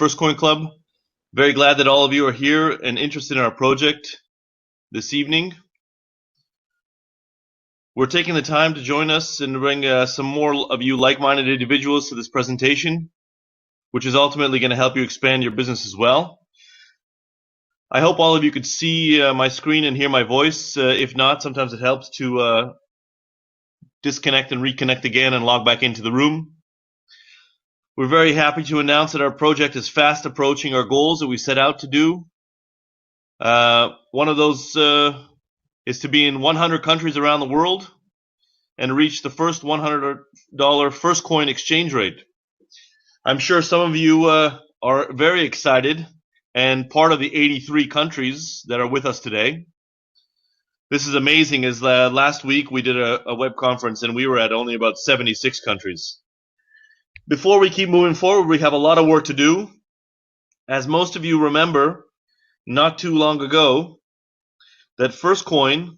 FIRSTCOIN CLUB. Very glad that all of you are here and interested in our project this evening. We're taking the time to join us and bring some more of you like-minded individuals to this presentation, which is ultimately going to help you expand your business as well. I hope all of you could see my screen and hear my voice. If not, sometimes it helps to disconnect and reconnect again and log back into the room. We're very happy to announce that our project is fast approaching our goals that we set out to do. One of those is to be in 100 countries around the world and reach the first $100 FIRSTCOIN exchange rate. I'm sure some of you are very excited and part of the 83 countries that are with us today. This is amazing, as last week we did a web conference and we were at only about 76 countries. Before we keep moving forward, we have a lot of work to do. As most of you remember, not too long ago, that FIRSTCOIN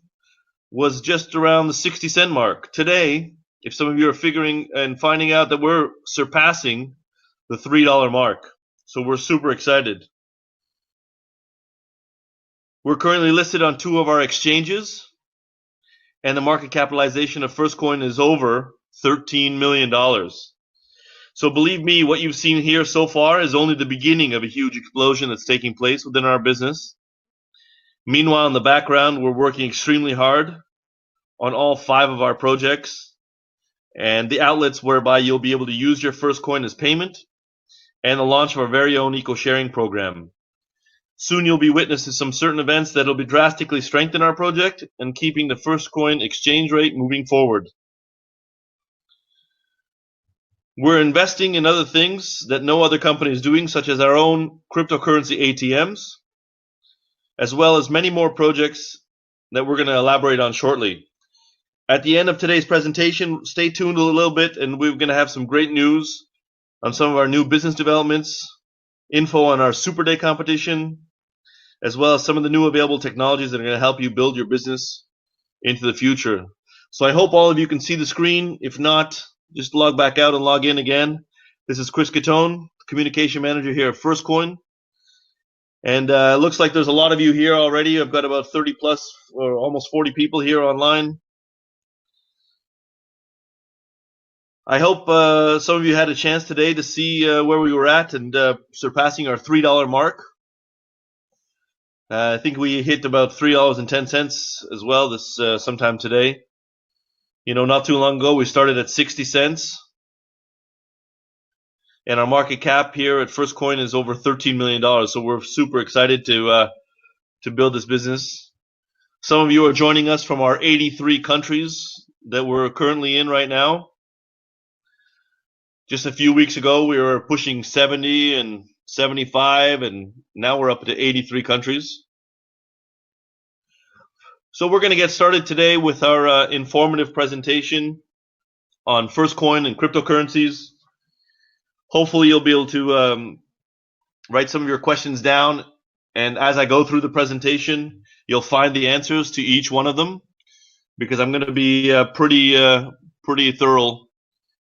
was just around the 60-cent mark. Today, if some of you are figuring and finding out that we're surpassing the $3 mark. So we're super excited. We're currently listed on 2 of our exchanges, and the market capitalization of FIRSTCOIN is over $13 million. So believe me, what you've seen here so far is only the beginning of a huge explosion that's taking place within our business. Meanwhile, in the background, we're working extremely hard on all 5 of our projects and the outlets whereby you'll be able to use your FIRSTCOIN as payment, and the launch of our very own eco-sharing program. Soon you'll be witness to some certain events that will be drastically strengthen our project and keeping the FIRSTCOIN exchange rate moving forward. We're investing in other things that no other company is doing, such as our own cryptocurrency ATMs, as well as many more projects that we're going to elaborate on shortly. At the end of today's presentation, stay tuned a little bit, and we're going to have some great news on some of our new business developments, info on our Super Day competition, as well as some of the new available technologies that are going to help you build your business into the future. So I hope all of you can see the screen. If not, just log back out and log in again. This is Chris Catone, Communication Manager here at FIRSTCOIN. And it looks like there's a lot of you here already. I've got about 30 plus or almost 40 people here online. I hope some of you had a chance today to see where we were at and surpassing our $3 mark. I think we hit about $3.10 as well this sometime today. You know, not too long ago, we started at 60 cents. And our market cap here at FIRSTCOIN is over $13 million. So we're super excited to build this business. Some of you are joining us from our 83 countries that we're currently in right now. Just a few weeks ago, we were pushing 70 and 75, and now we're up to 83 countries. So we're going to get started today with our informative presentation on FIRSTCOIN and cryptocurrencies. Hopefully you'll be able to write some of your questions down, and as I go through the presentation, you'll find the answers to each one of them, because I'm going to be pretty thorough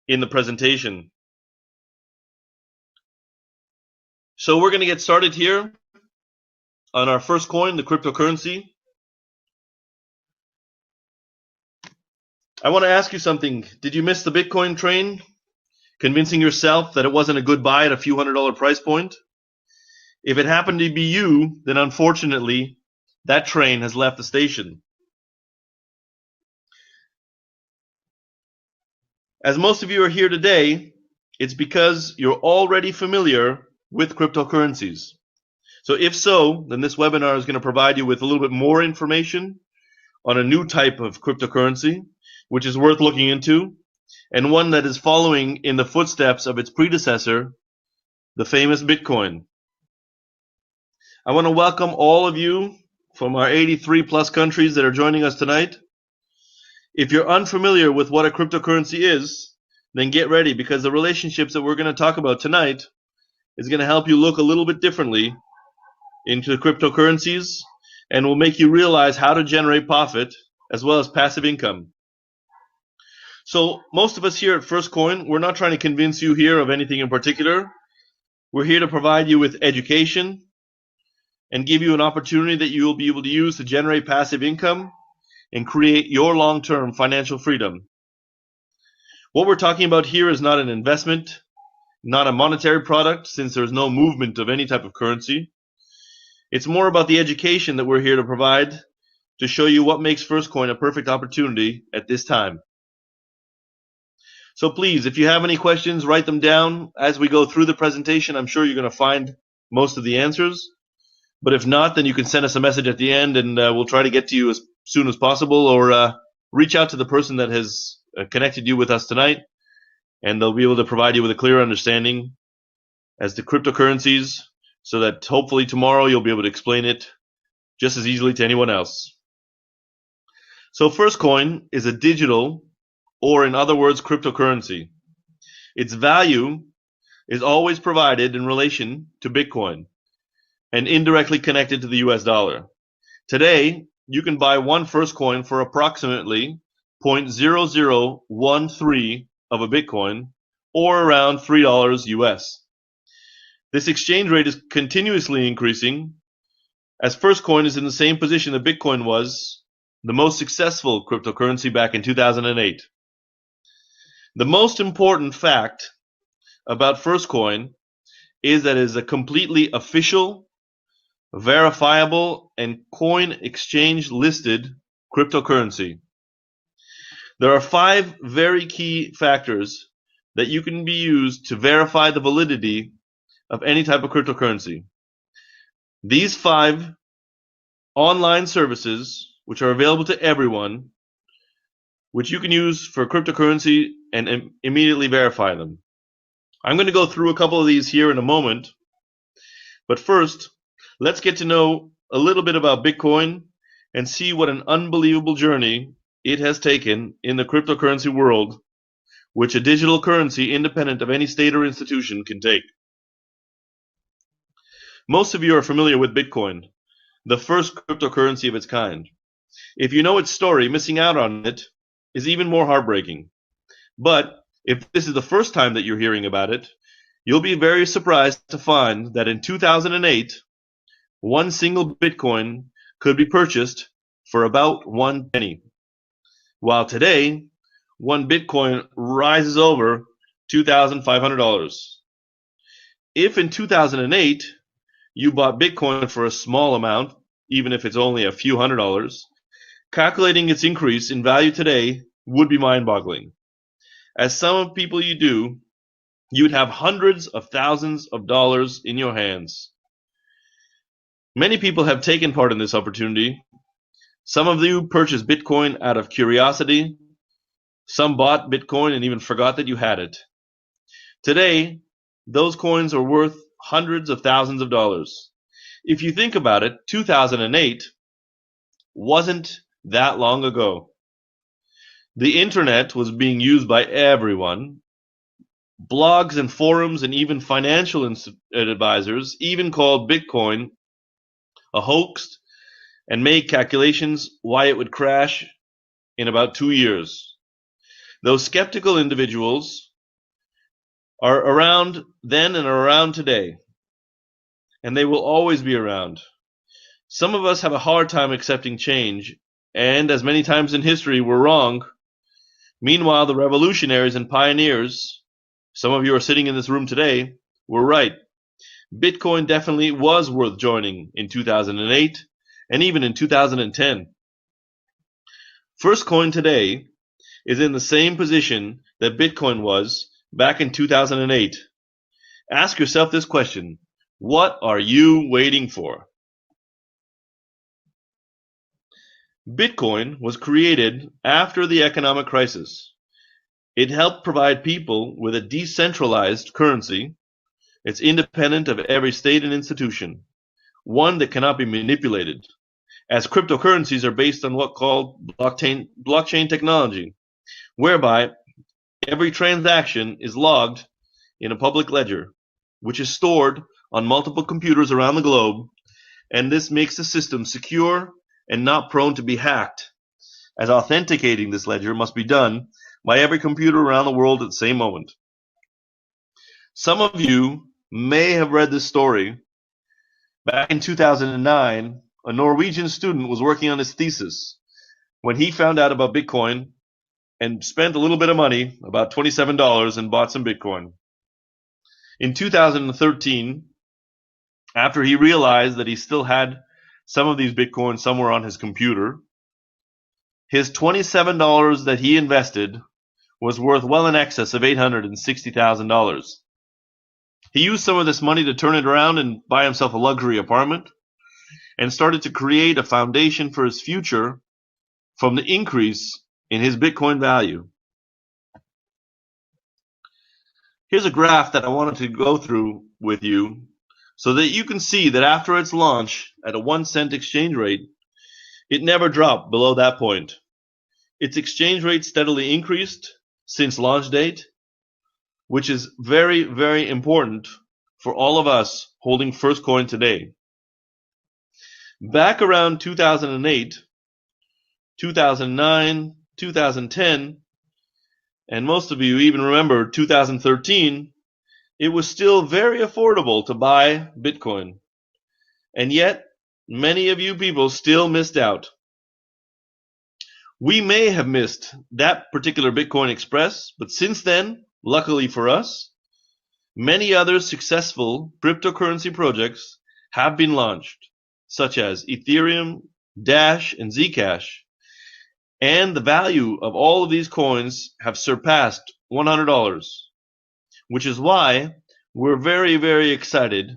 in the presentation. So we're going to get started here on our FIRSTCOIN, the cryptocurrency. I want to ask you something. Did you miss the Bitcoin train? Convincing yourself that it wasn't a good buy at a few $100 price point? If it happened to be you, then unfortunately, that train has left the station. As most of you are here today, it's because you're already familiar with cryptocurrencies. So if so, then this webinar is going to provide you with a little bit more information on a new type of cryptocurrency, which is worth looking into, and one that is following in the footsteps of its predecessor, the famous Bitcoin. I want to welcome all of you from our 83 plus countries that are joining us tonight. If you're unfamiliar with what a cryptocurrency is, then get ready, because the relationships that we're going to talk about tonight is going to help you look a little bit differently into cryptocurrencies, and will make you realize how to generate profit as well as passive income. So most of us here at FIRSTCOIN, we're not trying to convince you here of anything in particular. We're here to provide you with education and give you an opportunity that you will be able to use to generate passive income and create your long-term financial freedom. What we're talking about here is not an investment, not a monetary product, since there's no movement of any type of currency. It's more about the education that we're here to provide to show you what makes FirstCoin a perfect opportunity at this time. So please, if you have any questions, write them down as we go through the presentation. I'm sure you're going to find most of the answers. But if not, then you can send us a message at the end, and we'll try to get to you as soon as possible, or reach out to the person that has connected you with us tonight, and they'll be able to provide you with a clear understanding as to cryptocurrencies, so that hopefully tomorrow you'll be able to explain it just as easily to anyone else. So FirstCoin is a digital, or in other words, cryptocurrency. Its value is always provided in relation to Bitcoin and indirectly connected to the US dollar. Today, you can buy one FirstCoin for approximately 0.0013 of a Bitcoin, or around $3 US. This exchange rate is continuously increasing, as FirstCoin is in the same position that Bitcoin was, the most successful cryptocurrency back in 2008. The most important fact about FirstCoin is that it is a completely official, verifiable, and coin exchange listed cryptocurrency. There are 5 very key factors that you can be used to verify the validity of any type of cryptocurrency. These 5 online services, which are available to everyone, which you can use for cryptocurrency and immediately verify them. I'm going to go through a couple of these here in a moment, but first, let's get to know a little bit about Bitcoin and see what an unbelievable journey it has taken in the cryptocurrency world, which a digital currency independent of any state or institution can take. Most of you are familiar with Bitcoin, the first cryptocurrency of its kind. If you know its story, missing out on it is even more heartbreaking. But if this is the first time that you're hearing about it, you'll be very surprised to find that in 2008, one single Bitcoin could be purchased for about 1 penny, while today, one Bitcoin rises over $2,500. If in 2008 you bought Bitcoin for a small amount, even if it's only a few $100s, calculating its increase in value today would be mind-boggling. As some people you do, you'd have hundreds of thousands of dollars in your hands. Many people have taken part in this opportunity. Some of you purchased Bitcoin out of curiosity. Some bought Bitcoin and even forgot that you had it. Today, those coins are worth hundreds of thousands of dollars. If you think about it, 2008 wasn't that long ago. The internet was being used by everyone. Blogs and forums and even financial advisors even called Bitcoin a hoax and made calculations why it would crash in about 2 years. Those skeptical individuals are around then and are around today, and they will always be around. Some of us have a hard time accepting change, and as many times in history we're wrong. Meanwhile, the revolutionaries and pioneers, some of you are sitting in this room today, were right. Bitcoin definitely was worth joining in 2008 and even in 2010. FirstCoin today is in the same position that Bitcoin was back in 2008. Ask yourself this question: what are you waiting for? Bitcoin was created after the economic crisis. It helped provide people with a decentralized currency. It's independent of every state and institution, one that cannot be manipulated, as cryptocurrencies are based on what's called blockchain technology, whereby every transaction is logged in a public ledger, which is stored on multiple computers around the globe, and this makes the system secure and not prone to be hacked, as authenticating this ledger must be done by every computer around the world at the same moment. Some of you may have read this story. Back in 2009, a Norwegian student was working on his thesis when he found out about Bitcoin and spent a little bit of money, about $27, and bought some Bitcoin. In 2013, after he realized that he still had some of these Bitcoins somewhere on his computer, his $27 that he invested was worth well in excess of $860,000. He used some of this money to turn it around and buy himself a luxury apartment and started to create a foundation for his future from the increase in his Bitcoin value. Here's a graph that I wanted to go through with you so that you can see that after its launch at a 1 cent exchange rate, it never dropped below that point. Its exchange rate steadily increased since launch date, which is very, very important for all of us holding FirstCoin today. Back around 2008, 2009, 2010, and most of you even remember 2013, it was still very affordable to buy Bitcoin. And yet, many of you people still missed out. We may have missed that particular Bitcoin Express, but since then, luckily for us, many other successful cryptocurrency projects have been launched, such as Ethereum, Dash, and Zcash. And the value of all of these coins have surpassed $100, which is why we're very, very excited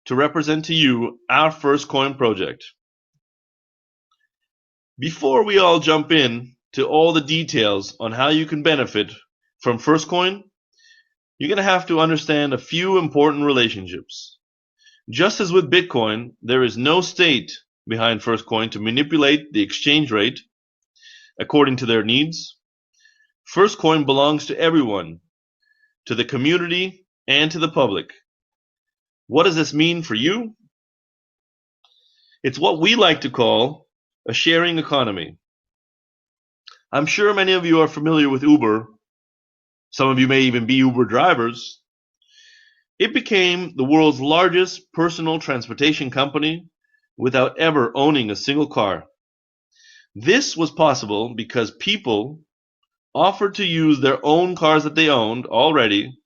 to represent to you our FirstCoin project. Before we all jump in to all the details on how you can benefit from FirstCoin, you're going to have to understand a few important relationships. Just as with Bitcoin, there is no state behind FirstCoin to manipulate the exchange rate according to their needs. FirstCoin belongs to everyone, to the community, and to the public. What does this mean for you? It's what we like to call a sharing economy. I'm sure many of you are familiar with Uber. Some of you may even be Uber drivers. It became the world's largest personal transportation company without ever owning a single car. This was possible because people offered to use their own cars that they owned already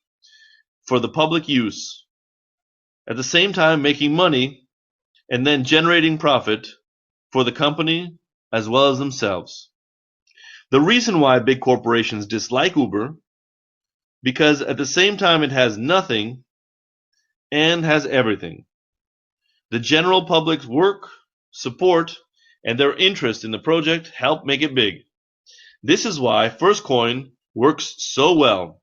for the public use, at the same time making money and then generating profit for the company as well as themselves. The reason why big corporations dislike Uber, because at the same time it has nothing and has everything. The general public's work, support, and their interest in the project help make it big. This is why FirstCoin works so well.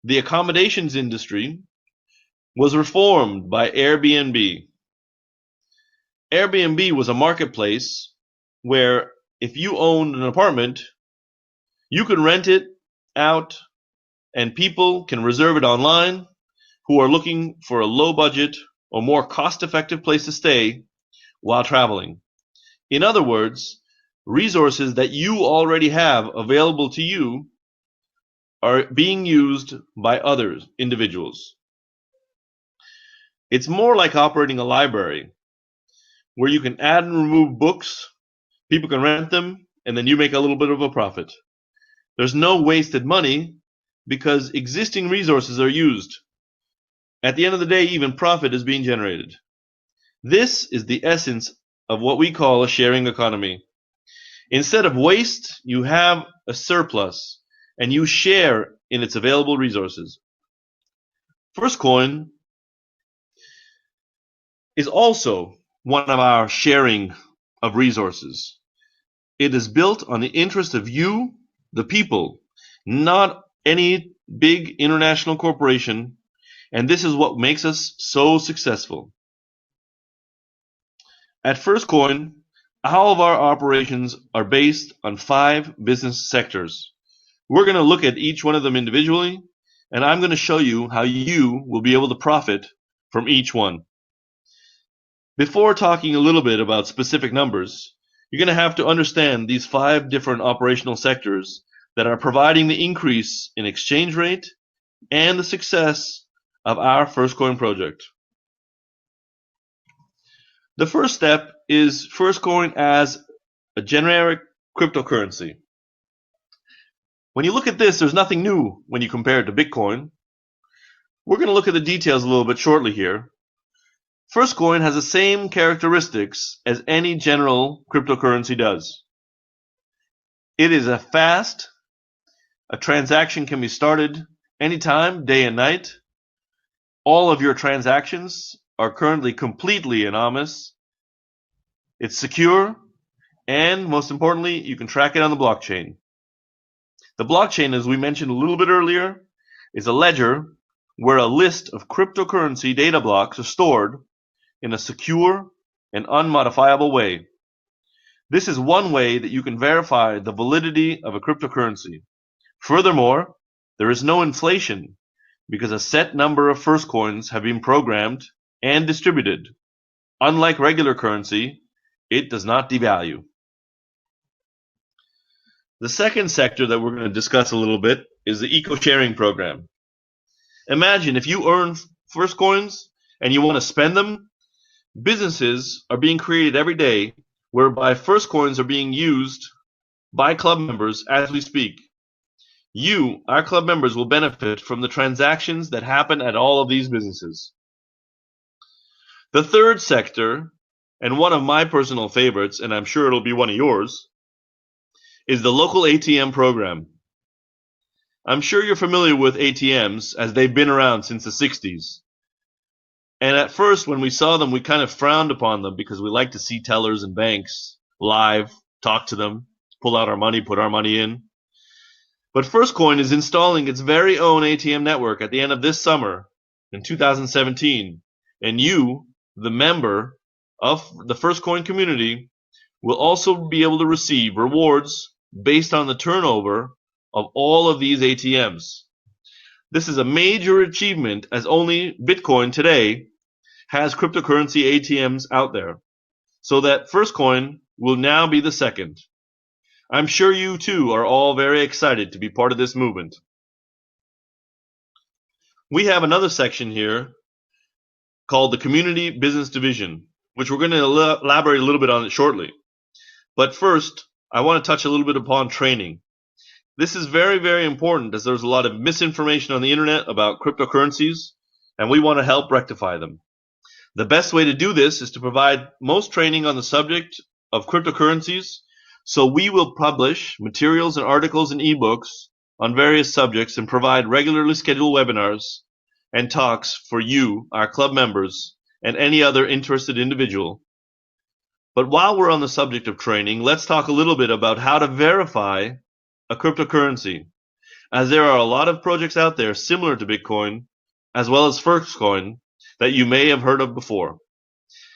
The accommodations industry was reformed by Airbnb. Airbnb was a marketplace where if you owned an apartment, you can rent it out and people can reserve it online who are looking for a low budget or more cost-effective place to stay while traveling. In other words, resources that you already have available to you are being used by other individuals. It's more like operating a library where you can add and remove books, people can rent them, and then you make a little bit of a profit. There's no wasted money because existing resources are used. At the end of the day, even profit is being generated. This is the essence of what we call a sharing economy. Instead of waste, you have a surplus, and you share in its available resources. FirstCoin is also one of our sharing of resources. It is built on the interest of you, the people, not any big international corporation, and this is what makes us so successful. At FirstCoin, all of our operations are based on 5 business sectors. We're going to look at each one of them individually, and I'm going to show you how you will be able to profit from each one. Before talking a little bit about specific numbers, you're going to have to understand these 5 different operational sectors that are providing the increase in exchange rate and the success of our FIRSTCOIN project. The first step is FIRSTCOIN as a generic cryptocurrency. When you look at this, there's nothing new when you compare it to Bitcoin. We're going to look at the details a little bit shortly here. FIRSTCOIN has the same characteristics as any general cryptocurrency does. It is fast. A transaction can be started anytime, day and night. All of your transactions are currently completely anonymous. It's secure, and most importantly, you can track it on the blockchain. The blockchain, as we mentioned a little bit earlier, is a ledger where a list of cryptocurrency data blocks are stored in a secure and unmodifiable way. This is one way that you can verify the validity of a cryptocurrency. Furthermore, there is no inflation because a set number of FIRSTCOINs have been programmed and distributed. Unlike regular currency, it does not devalue. The second sector that we're going to discuss a little bit is the eco-sharing program. Imagine if you earn FIRSTCOINs and you want to spend them, businesses are being created every day whereby FIRSTCOINs are being used by club members as we speak. You, our club members, will benefit from the transactions that happen at all of these businesses. The third sector, and one of my personal favorites, and I'm sure it'll be one of yours, is the local ATM program. I'm sure you're familiar with ATMs as they've been around since the 60s. And at first, when we saw them, we kind of frowned upon them because we like to see tellers and banks live, talk to them, pull out our money, put our money in. But FIRSTCOIN is installing its very own ATM network at the end of this summer in 2017. And you, the member of the FIRSTCOIN community, will also be able to receive rewards based on the turnover of all of these ATMs. This is a major achievement as only Bitcoin today has cryptocurrency ATMs out there. So that FIRSTCOIN will now be the second. I'm sure you too are all very excited to be part of this movement. We have another section here called the Community Business Division, which we're going to elaborate a little bit on it shortly. But first, I want to touch a little bit upon training. This is very, very important as there's a lot of misinformation on the internet about cryptocurrencies, and we want to help rectify them. The best way to do this is to provide most training on the subject of cryptocurrencies. So we will publish materials and articles and ebooks on various subjects and provide regularly scheduled webinars and talks for you, our club members, and any other interested individual. But while we're on the subject of training, let's talk a little bit about how to verify a cryptocurrency, as there are a lot of projects out there similar to Bitcoin, as well as FIRSTCOIN, that you may have heard of before.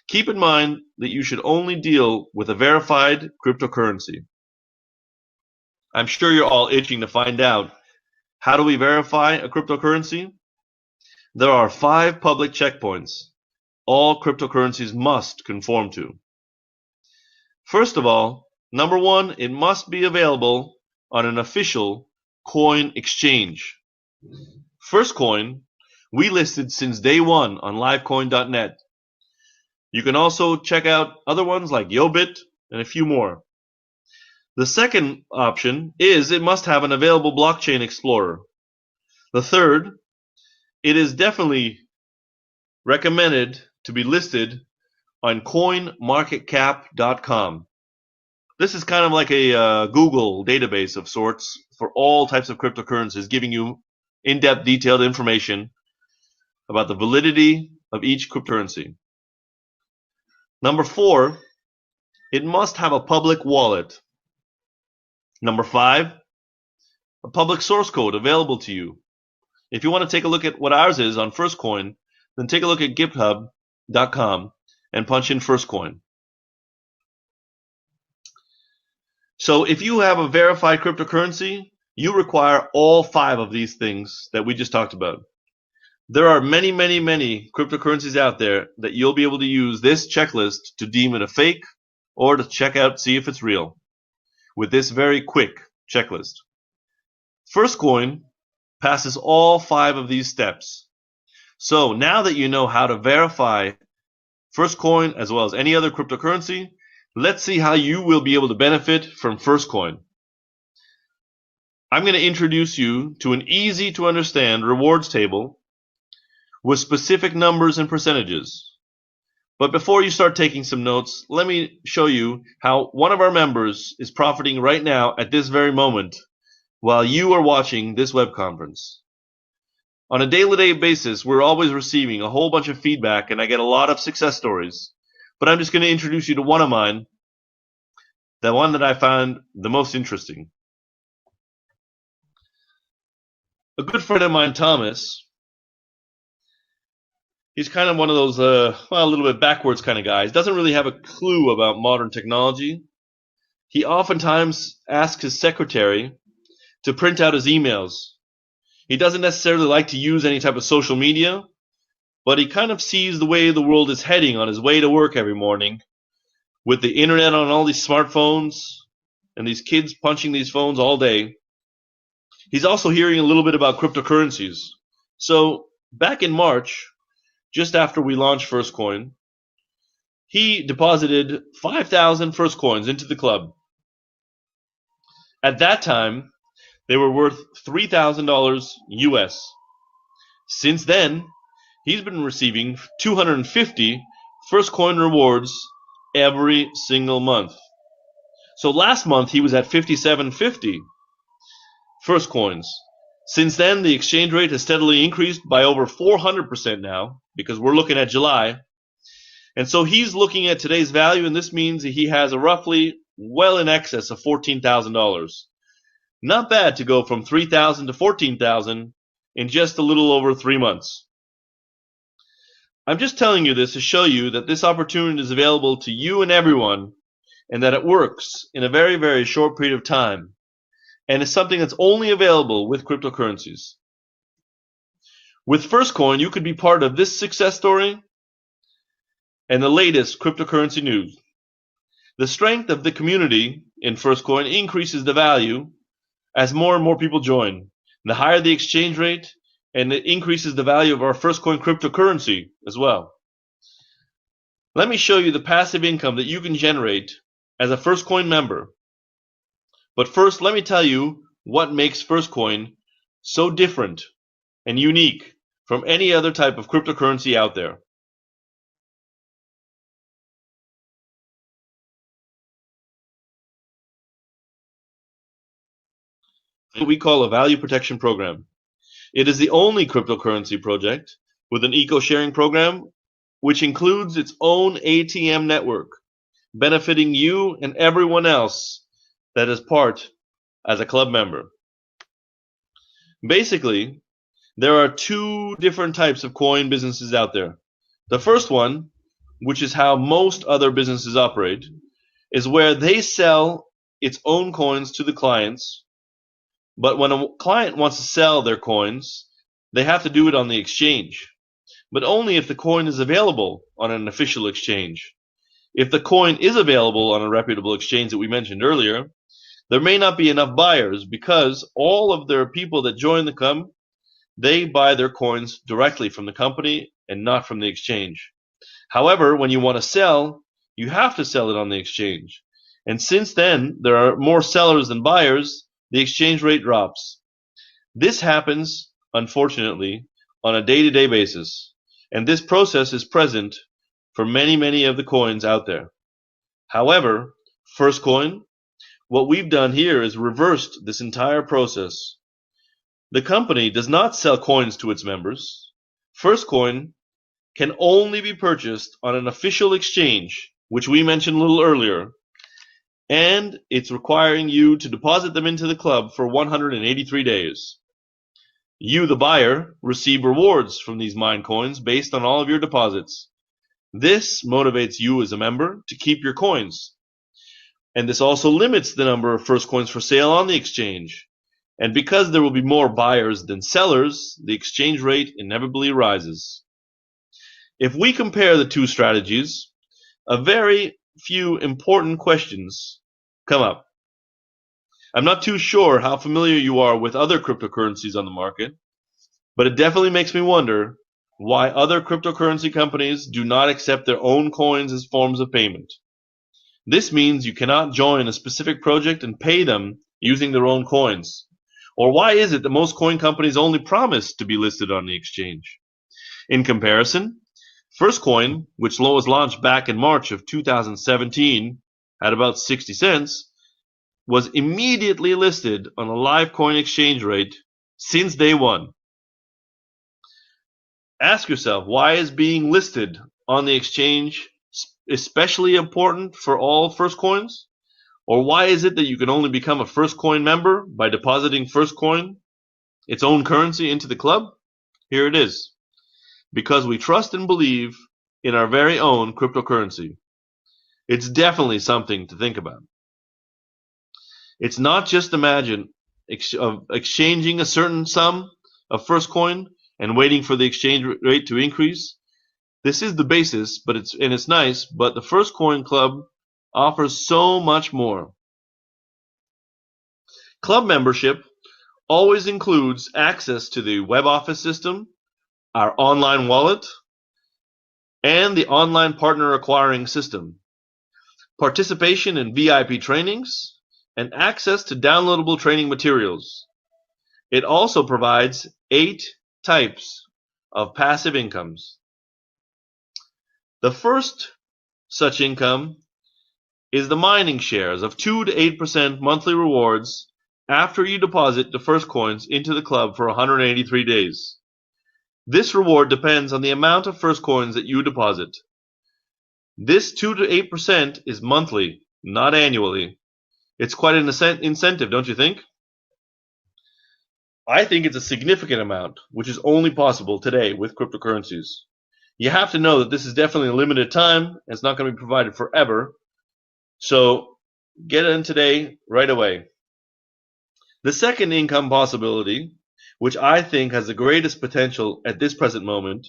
Keep in mind that you should only deal with a verified cryptocurrency. I'm sure you're all itching to find out, how do we verify a cryptocurrency? There are 5 public checkpoints all cryptocurrencies must conform to. First of all, number 1, it must be available on an official coin exchange. FIRSTCOIN, we listed since day 1 on livecoin.net. You can also check out other ones like YoBit and a few more. The second option is it must have an available blockchain explorer. The third, it is definitely recommended to be listed on coinmarketcap.com. This is kind of like a Google database of sorts for all types of cryptocurrencies, giving you in-depth detailed information about the validity of each cryptocurrency. Number 4, it must have a public wallet. Number 5, a public source code available to you. If you want to take a look at what ours is on FIRSTCOIN, then take a look at github.com and punch in FIRSTCOIN. So if you have a verified cryptocurrency, you require all 5 of these things that we just talked about. There are many, many, many cryptocurrencies out there that you'll be able to use this checklist to deem it a fake or to check out, see if it's real with this very quick checklist. FIRSTCOIN passes all 5 of these steps. So now that you know how to verify FirstCoin as well as any other cryptocurrency, let's see how you will be able to benefit from FirstCoin. I'm going to introduce you to an easy to understand rewards table with specific numbers and percentages. But before you start taking some notes, let me show you how one of our members is profiting right now at this very moment while you are watching this web conference. On a day-to-day basis, we're always receiving a whole bunch of feedback, and I get a lot of success stories. But I'm just going to introduce you to one of mine, the one that I found the most interesting. A good friend of mine, Thomas, he's kind of one of those, a little bit backwards kind of guys. Doesn't really have a clue about modern technology. He oftentimes asks his secretary to print out his emails. He doesn't necessarily like to use any type of social media, but he kind of sees the way the world is heading on his way to work every morning with the internet on all these smartphones and these kids punching these phones all day. He's also hearing a little bit about cryptocurrencies. So back in March, just after we launched FirstCoin, he deposited 5,000 FirstCoins into the club. At that time, they were worth $3,000 US. Since then, he's been receiving 250 FirstCoin rewards every single month. So last month he was at 5750 FirstCoins. Since then, the exchange rate has steadily increased by over 400% now, because we're looking at July. And so he's looking at today's value, and this means that he has a roughly well in excess of $14,000. Not bad to go from 3,000 to 14,000 in just a little over 3 months. I'm just telling you this to show you that this opportunity is available to you and everyone, and that it works in a very, very short period of time, and it's something that's only available with cryptocurrencies. With FirstCoin, you could be part of this success story and the latest cryptocurrency news. The strength of the community in FirstCoin increases the value as more and more people join. The higher the exchange rate, and it increases the value of our FirstCoin cryptocurrency as well. Let me show you the passive income that you can generate as a FirstCoin member. But first, let me tell you what makes FirstCoin so different and unique from any other type of cryptocurrency out there. What we call a value protection program. It is the only cryptocurrency project with an eco-sharing program which includes its own ATM network, benefiting you and everyone else that is part as a club member. Basically, there are two different types of coin businesses out there. The first one, which is how most other businesses operate, is where they sell its own coins to the clients. But when a client wants to sell their coins, they have to do it on the exchange, but only if the coin is available on an official exchange. If the coin is available on a reputable exchange that we mentioned earlier, there may not be enough buyers because all of their people that join the club, they buy their coins directly from the company and not from the exchange. However, when you want to sell, you have to sell it on the exchange. And since then, there are more sellers than buyers, the exchange rate drops. This happens, unfortunately, on a day-to-day basis, and this process is present for many, many of the coins out there. However, FirstCoin, what we've done here is reversed this entire process. The company does not sell coins to its members. FirstCoin can only be purchased on an official exchange, which we mentioned a little earlier, and it's requiring you to deposit them into the club for 183 days. You, the buyer, receive rewards from these mine coins based on all of your deposits. This motivates you as a member to keep your coins. And this also limits the number of FirstCoins for sale on the exchange. And because there will be more buyers than sellers, the exchange rate inevitably rises. If we compare the two strategies, a very few important questions come up. I'm not too sure how familiar you are with other cryptocurrencies on the market, but it definitely makes me wonder, why other cryptocurrency companies do not accept their own coins as forms of payment. This means you cannot join a specific project and pay them using their own coins. Or why is it that most coin companies only promise to be listed on the exchange? In comparison, FirstCoin, which was launched back in March of 2017 at about 60 cents, was immediately listed on a live coin exchange rate since day one. Ask yourself, why is being listed on the exchange especially important for all FirstCoins? Or why is it that you can only become a FirstCoin member by depositing FirstCoin, its own currency, into the club? Here it is. Because we trust and believe in our very own cryptocurrency. It's definitely something to think about. It's not just exchanging a certain sum of FirstCoin and waiting for the exchange rate to increase. This is the basis, but it's nice, but the FirstCoin Club offers so much more. Club membership always includes access to the web office system, our online wallet, and the online partner acquiring system, participation in VIP trainings, and access to downloadable training materials. It also provides 8 types of passive incomes. The first such income is the mining shares of 2 to 8% monthly rewards after you deposit the FirstCoins into the club for 183 days. This reward depends on the amount of FirstCoins that you deposit. This 2 to 8% is monthly, not annually. It's quite an incentive, don't you think? I think it's a significant amount, which is only possible today with cryptocurrencies. You have to know that this is definitely a limited time, and it's not going to be provided forever. So get in today, right away. The second income possibility, which I think has the greatest potential at this present moment,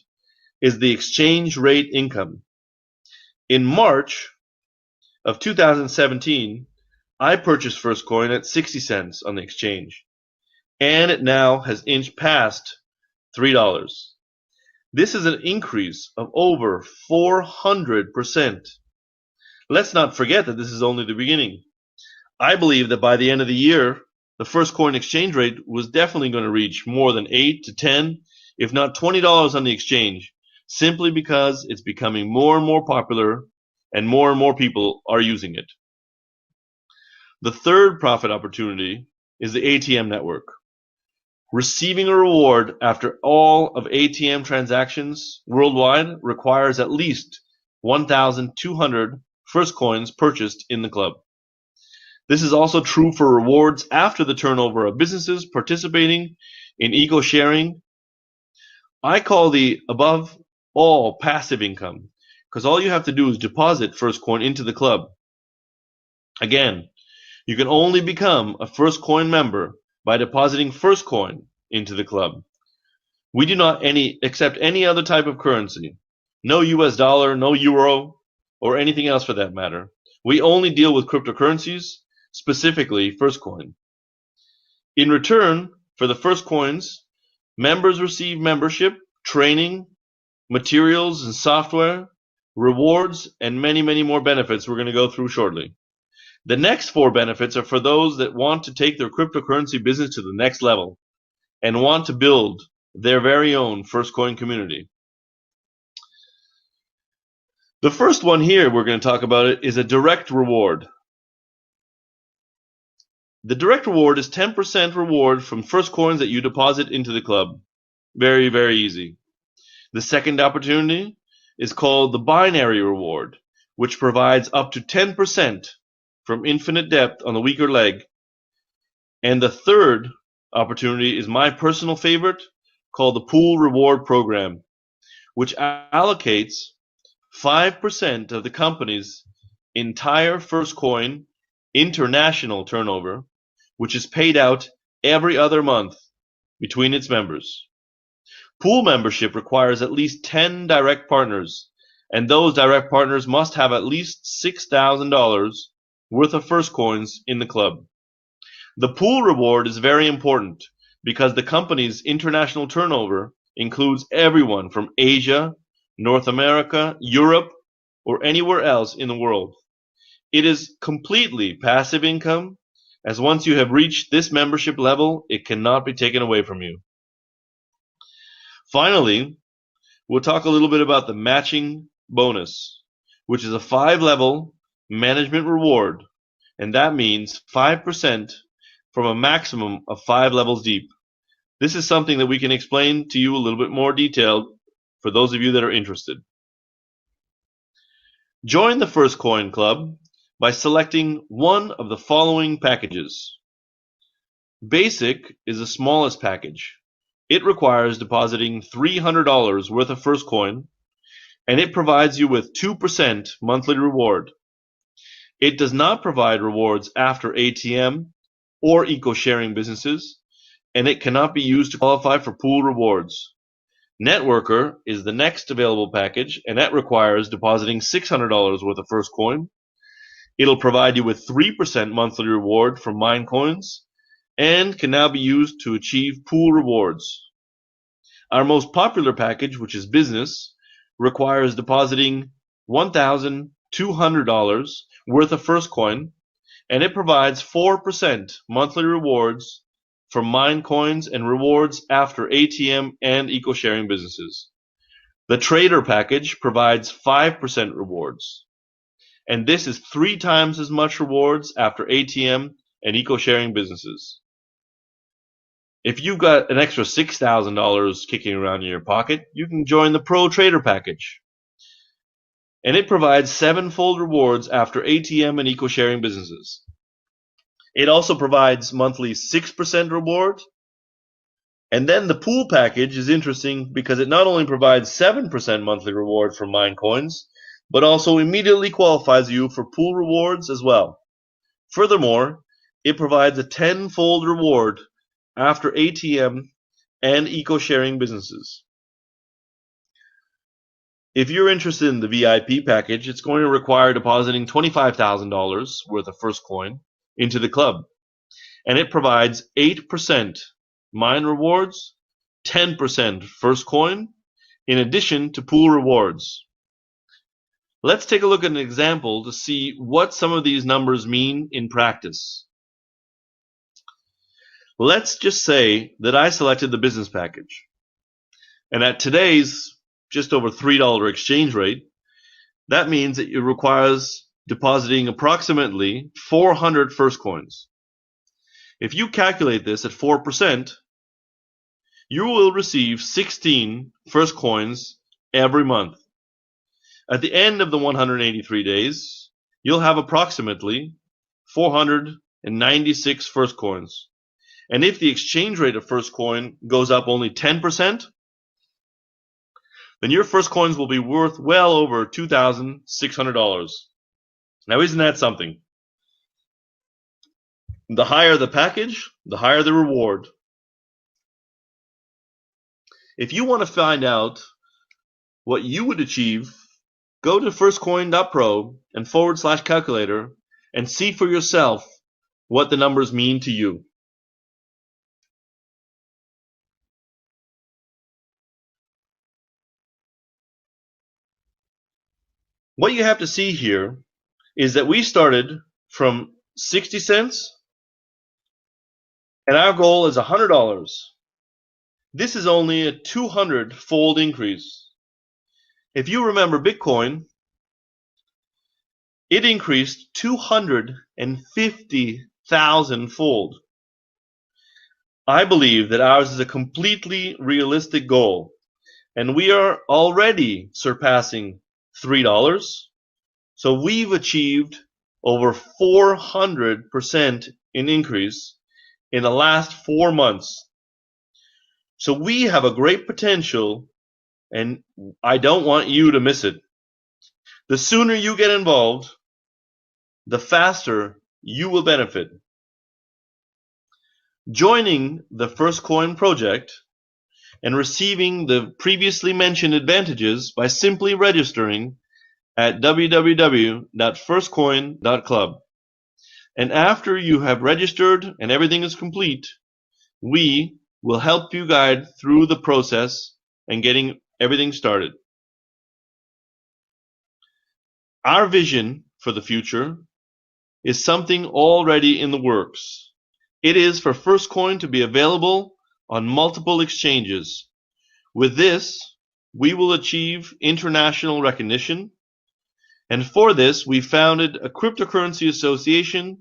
is the exchange rate income. In March of 2017, I purchased FirstCoin at 60 cents on the exchange, and it now has inched past $3. This is an increase of over 400%. Let's not forget that this is only the beginning. I believe that by the end of the year, the FirstCoin exchange rate was definitely going to reach more than 8 to 10, if not $20 on the exchange, simply because it's becoming more and more popular and more people are using it. The third profit opportunity is the ATM network. Receiving a reward after all of ATM transactions worldwide requires at least 1,200 FirstCoins purchased in the club. This is also true for rewards after the turnover of businesses participating in eco sharing. I call the above all passive income because all you have to do is deposit FirstCoin into the club. Again, you can only become a FirstCoin member by depositing FirstCoin into the club. We do not accept any other type of currency. No US dollar, no euro, or anything else for that matter. We only deal with cryptocurrencies, specifically FirstCoin. In return for the FirstCoins, members receive membership, training, materials and software, rewards, and many more benefits we're going to go through shortly. The next 4 benefits are for those that want to take their cryptocurrency business to the next level and want to build their very own FirstCoin community. The first one here we're going to talk about is a direct reward. The direct reward is 10% reward from FirstCoins that you deposit into the club. Very easy. The second opportunity is called the binary reward, which provides up to 10% from infinite depth on the weaker leg. And the third opportunity is my personal favorite, called the pool reward program, which allocates 5% of the company's entire FirstCoin international turnover, which is paid out every other month between its members. Pool membership requires at least 10 direct partners, and those direct partners must have at least $6,000 worth of FirstCoins in the club. The pool reward is very important because the company's international turnover includes everyone from Asia, North America, Europe, or anywhere else in the world. It is completely passive income, as once you have reached this membership level, it cannot be taken away from you. Finally, we'll talk a little bit about the matching bonus, which is a 5-level management reward, and that means 5% from a maximum of 5 levels deep. This is something that we can explain to you a little bit more detailed for those of you that are interested. Join the FIRSTCOIN Club by selecting one of the following packages. Basic is the smallest package. It requires depositing $300 worth of FIRSTCOIN, and it provides you with 2% monthly reward. It does not provide rewards after ATM or eco-sharing businesses, and it cannot be used to qualify for pool rewards. Networker is the next available package, and that requires depositing $600 worth of FIRSTCOIN. It'll provide you with 3% monthly reward from mine coins and can now be used to achieve pool rewards. Our most popular package, which is business, requires depositing $1,200 worth of FIRSTCOIN, and it provides 4% monthly rewards from mine coins and rewards after ATM and eco-sharing businesses. The trader package provides 5% rewards, and this is 3 times as much rewards after ATM and eco-sharing businesses. If you've got an extra $6,000 kicking around in your pocket, you can join the Pro Trader package, and it provides 7-fold rewards after ATM and eco-sharing businesses. It also provides monthly 6% reward. And then the pool package is interesting because it not only provides 7% monthly reward from mine coins, but also immediately qualifies you for pool rewards as well. Furthermore, it provides a 10-fold reward after ATM and eco-sharing businesses. If you're interested in the VIP package, it's going to require depositing $25,000 worth of FIRSTCOIN into the club, and it provides 8% mine rewards, 10% FIRSTCOIN, in addition to pool rewards. Let's take a look at an example to see what some of these numbers mean in practice. Let's just say that I selected the business package, and at today's just over $3 exchange rate, that means that it requires depositing approximately 400 FIRSTCOINs. If you calculate this at 4%, you will receive 16 FIRSTCOINs every month. At the end of the 183 days, you'll have approximately 496 FIRSTCOINs. And if the exchange rate of FIRSTCOIN goes up only 10%, then your FIRSTCOINs will be worth well over $2,600. Now, isn't that something? The higher the package, the higher the reward. If you want to find out what you would achieve, go to firstcoin.pro and /calculator and see for yourself what the numbers mean to you. What you have to see here is that we started from 60 cents and our goal is $100. This is only a 200-fold increase. If you remember Bitcoin, it increased 250,000-fold. I believe that ours is a completely realistic goal, and we are already surpassing $3. So we've achieved over 400% in increase in the last 4 months. So we have a great potential, and I don't want you to miss it. The sooner you get involved, the faster you will benefit. Joining the FIRSTCOIN project and receiving the previously mentioned advantages by simply registering at www.firstcoin.club. And after you have registered and everything is complete, we will help you guide through the process and getting everything started. Our vision for the future is something already in the works. It is for FirstCoin to be available on multiple exchanges. With this, we will achieve international recognition, and for this, we founded a cryptocurrency association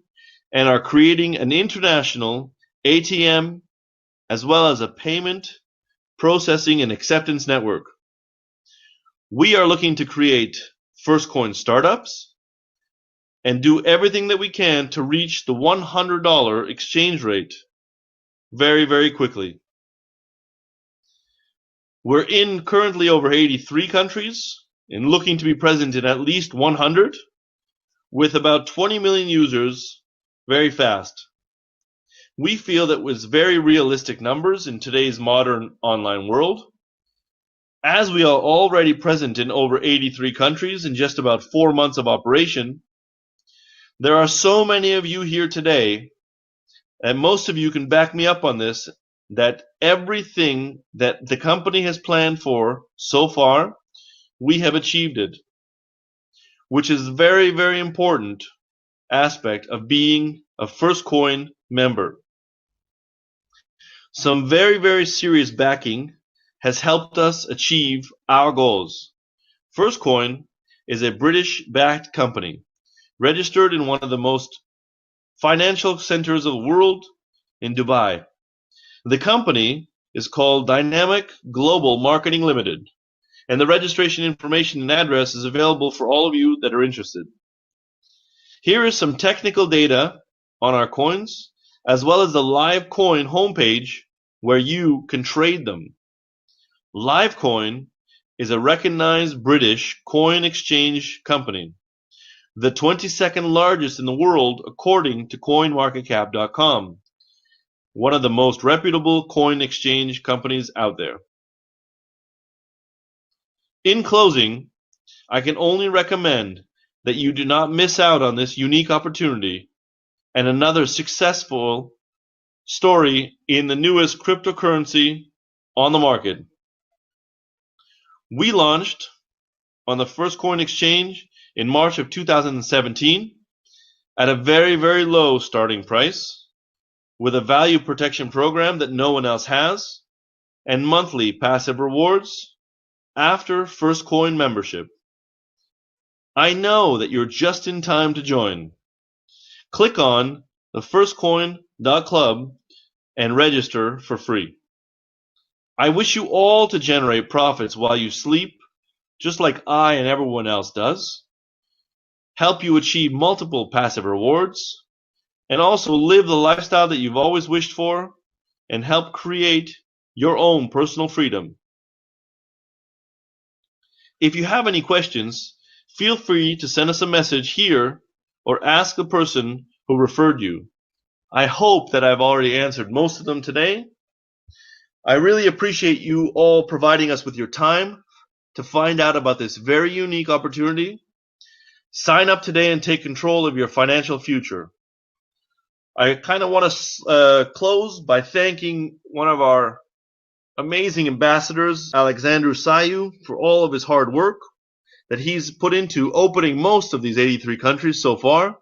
and are creating an international ATM as well as a payment, processing, and acceptance network. We are looking to create FirstCoin startups and do everything that we can to reach the $100 exchange rate very, very quickly. We're in currently over 83 countries and looking to be present in at least 100 with about 20 million users very fast. We feel that with very realistic numbers in today's modern online world, as we are already present in over 83 countries in just about 4 months of operation, there are so many of you here today, and most of you can back me up on this, that everything that the company has planned for so far, we have achieved it, which is a very, very important aspect of being a FirstCoin member. Some very, very serious backing has helped us achieve our goals. FirstCoin is a British-backed company, registered in one of the most financial centers of the world in Dubai. The company is called Dynamic Global Marketing Limited, and the registration information and address is available for all of you that are interested. Here is some technical data on our coins, as well as the LiveCoin homepage where you can trade them. LiveCoin is a recognized British coin exchange company, the 22nd largest in the world according to CoinMarketCap.com, one of the most reputable coin exchange companies out there. In closing, I can only recommend that you do not miss out on this unique opportunity and another successful story in the newest cryptocurrency on the market. We launched on the FirstCoin exchange in March of 2017 at a very, very low starting price with a value protection program that no one else has and monthly passive rewards after FirstCoin membership. I know that you're just in time to join. Click on the FirstCoin.club and register for free. I wish you all to generate profits while you sleep, just like I and everyone else does, help you achieve multiple passive rewards, and also live the lifestyle that you've always wished for, and help create your own personal freedom. If you have any questions, feel free to send us a message here or ask the person who referred you. I hope that I've already answered most of them today. I really appreciate you all providing us with your time to find out about this very unique opportunity. Sign up today and take control of your financial future. I kind of want to close by thanking one of our amazing ambassadors, Alexander Sayu, for all of his hard work that he's put into opening most of these 83 countries so far.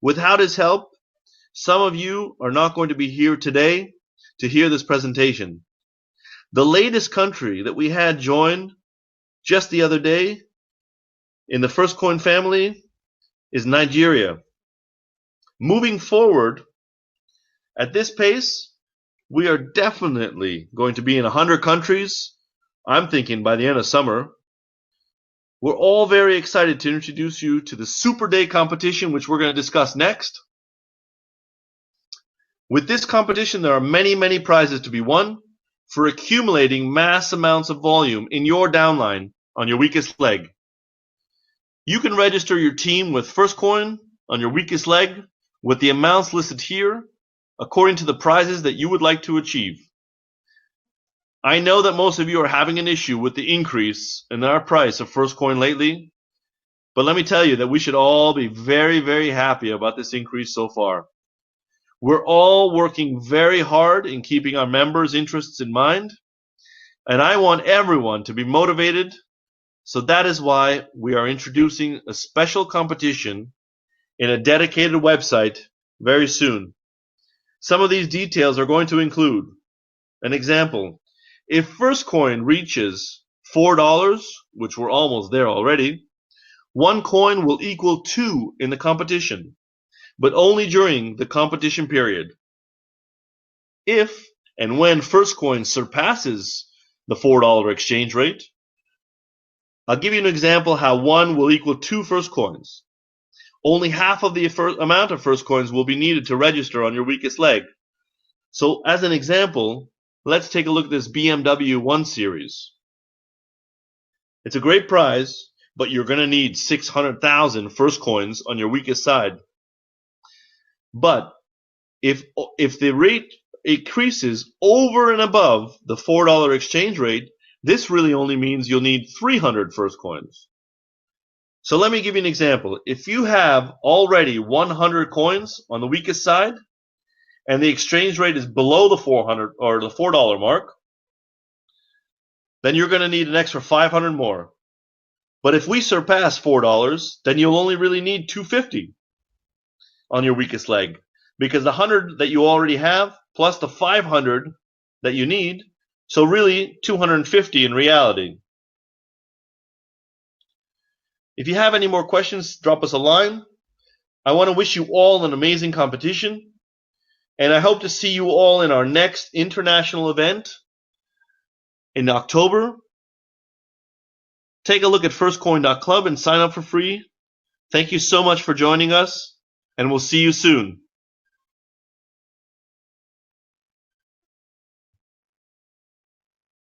Without his help, some of you are not going to be here today to hear this presentation. The latest country that we had join just the other day in the FirstCoin family is Nigeria. Moving forward, at this pace, we are definitely going to be in 100 countries, I'm thinking by the end of summer. We're all very excited to introduce you to the Super Day competition, which we're going to discuss next. With this competition, there are many, many prizes to be won for accumulating mass amounts of volume in your downline on your weakest leg. You can register your team with FirstCoin on your weakest leg with the amounts listed here according to the prizes that you would like to achieve. I know that most of you are having an issue with the increase in our price of FirstCoin lately, but let me tell you that we should all be very, very happy about this increase so far. We're all working very hard in keeping our members' interests in mind, And I want everyone to be motivated, so that is why we are introducing a special competition in a dedicated website very soon. Some of these details are going to include an example. If FirstCoin reaches $4, which we're almost there already, one coin will equal 2 in the competition, but only during the competition period. If and when FirstCoin surpasses the $4 exchange rate, I'll give you an example how 1 will equal 2 FirstCoins. Only half of the amount of FirstCoins will be needed to register on your weakest leg. So as an example, let's take a look at this BMW 1 Series. It's a great prize, but you're going to need 600,000 FirstCoins on your weakest side. But if the rate increases over and above the $4 exchange rate, this really only means you'll need 300 FirstCoins. So let me give you an example. If you have already 100 coins on the weakest side, and the exchange rate is below the 400 or the $4 mark, then you're going to need an extra 500 more. But if we surpass $4, then you'll only really need 250 on your weakest leg, because the 100 that you already have plus the 500 that you need, so really 250 in reality. If you have any more questions, drop us a line. I want to wish you all an amazing competition, and I hope to see you all in our next international event in October. Take a look at FirstCoin.club and sign up for free. Thank you so much for joining us, and we'll see you soon.